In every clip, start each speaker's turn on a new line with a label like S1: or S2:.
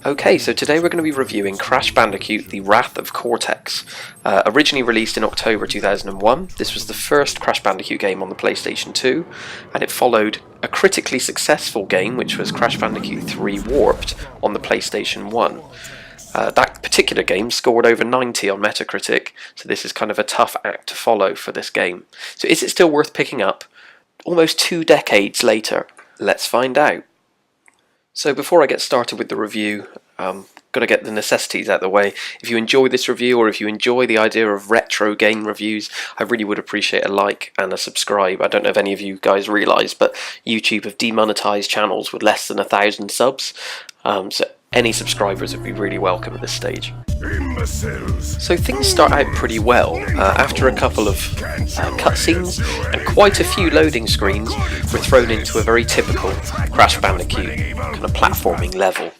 S1: Okay, so today we're going to be reviewing Crash Bandicoot The Wrath of Cortex. Originally released in October 2001, this was the first Crash Bandicoot game on the PlayStation 2, and it followed a critically successful game which was Crash Bandicoot 3 Warped on the PlayStation 1. That particular game scored over 90 on Metacritic, so this is kind of a tough act to follow for this game. So is it still worth picking up? Almost 2 decades later, let's find out. So before I get started with the review, got to get the necessities out of the way. If you enjoy this review, or if you enjoy the idea of retro game reviews, I really would appreciate a like and a subscribe. I don't know if any of you guys realise, but YouTube have demonetised channels with less than 1,000 subs, so any subscribers would be really welcome at this stage. Imbeciles. So things start out pretty well. After a couple of cutscenes and quite a few loading screens, we're thrown into a very typical Crash Bandicoot kind of platforming level.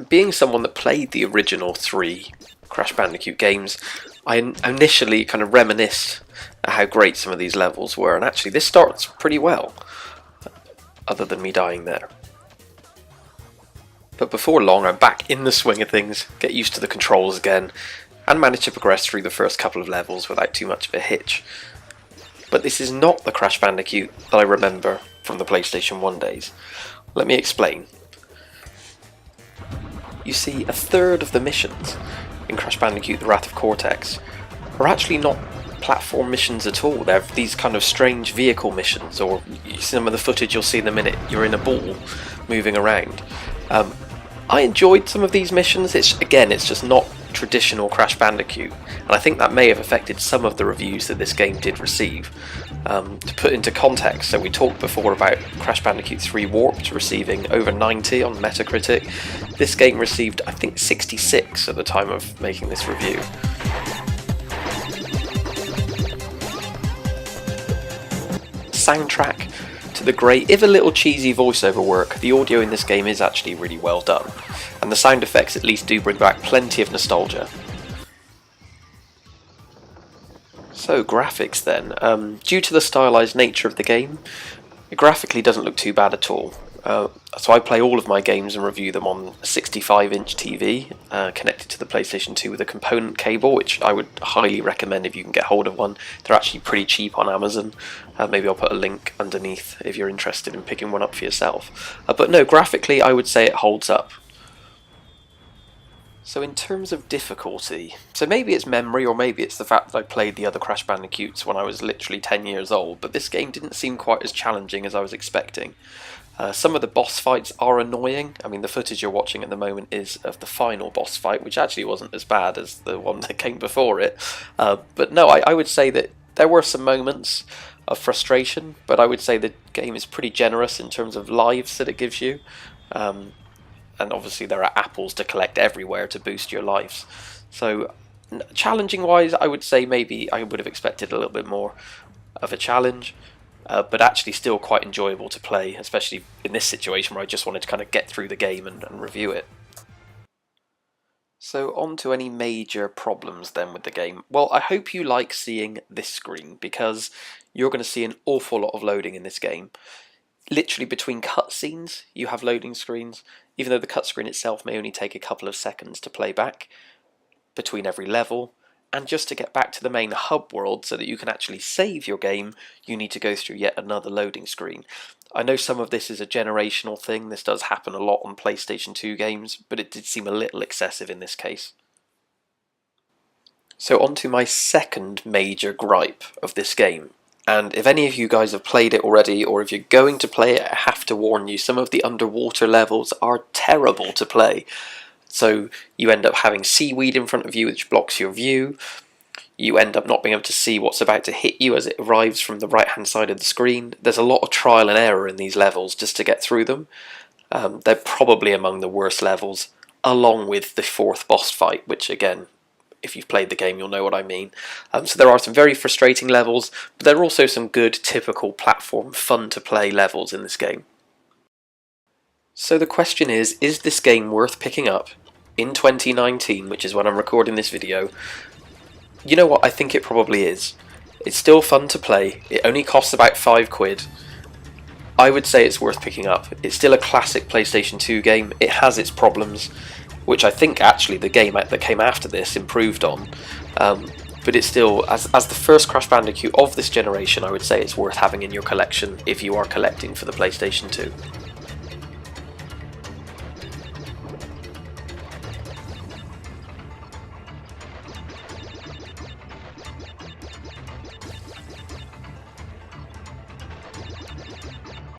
S1: Being someone that played the original 3 Crash Bandicoot games, I initially kind of reminisced at how great some of these levels were, and actually this starts pretty well, other than me dying there. But before long I'm back in the swing of things, get used to the controls again, and manage to progress through the first couple of levels without too much of a hitch. But this is not the Crash Bandicoot that I remember from the PlayStation 1 days. Let me explain. You see, a third of the missions in Crash Bandicoot The Wrath of Cortex are actually not platform missions at all. They're these kind of strange vehicle missions, or some of the footage you'll see in a minute, you're in a ball moving around. I enjoyed some of these missions. It's just not traditional Crash Bandicoot, and I think that may have affected some of the reviews that this game did receive. To put into context, so we talked before about Crash Bandicoot 3 Warped receiving over 90 on Metacritic. This game received, I think, 66 at the time of making this review. Soundtrack to the great, if a little cheesy voiceover work, the audio in this game is actually really well done, and the sound effects at least do bring back plenty of nostalgia. So graphics then, due to the stylised nature of the game, it graphically doesn't look too bad at all. So I play all of my games and review them on a 65-inch TV connected to the PlayStation 2 with a component cable, which I would highly recommend if you can get hold of one. They're actually pretty cheap on Amazon. Maybe I'll put a link underneath if you're interested in picking one up for yourself. But no, graphically I would say it holds up. So in terms of difficulty, so maybe it's memory, or maybe it's the fact that I played the other Crash Bandicoots when I was literally 10 years old, but this game didn't seem quite as challenging as I was expecting. Some of the boss fights are annoying. I mean, the footage you're watching at the moment is of the final boss fight, which actually wasn't as bad as the one that came before it. But no, I would say that there were some moments of frustration, but I would say the game is pretty generous in terms of lives that it gives you. And obviously there are apples to collect everywhere to boost your lives. So challenging wise, I would say maybe I would have expected a little bit more of a challenge. But actually still quite enjoyable to play, especially in this situation where I just wanted to kind of get through the game and review it. So on to any major problems then with the game. Well, I hope you like seeing this screen, because you're going to see an awful lot of loading in this game. Literally between cutscenes you have loading screens, even though the cut screen itself may only take a couple of seconds to play back between every level. And just to get back to the main hub world so that you can actually save your game, you need to go through yet another loading screen. I know some of this is a generational thing, this does happen a lot on PlayStation 2 games, but it did seem a little excessive in this case. So on to my second major gripe of this game. And if any of you guys have played it already, or if you're going to play it, I have to warn you, some of the underwater levels are terrible to play. So you end up having seaweed in front of you which blocks your view. You end up not being able to see what's about to hit you as it arrives from the right hand side of the screen. There's a lot of trial and error in these levels just to get through them. They're probably among the worst levels, along with the 4th boss fight, which again, if you've played the game you'll know what I mean. So there are some very frustrating levels, but there are also some good typical platform fun to play levels in this game. So the question is this game worth picking up in 2019, which is when I'm recording this video? You know what, I think it probably is. It's still fun to play, it only costs about £5. I would say it's worth picking up. It's still a classic PlayStation 2 game. It has its problems, which I think actually the game that came after this improved on. But it's still, as the first Crash Bandicoot of this generation, I would say it's worth having in your collection if you are collecting for the PlayStation 2.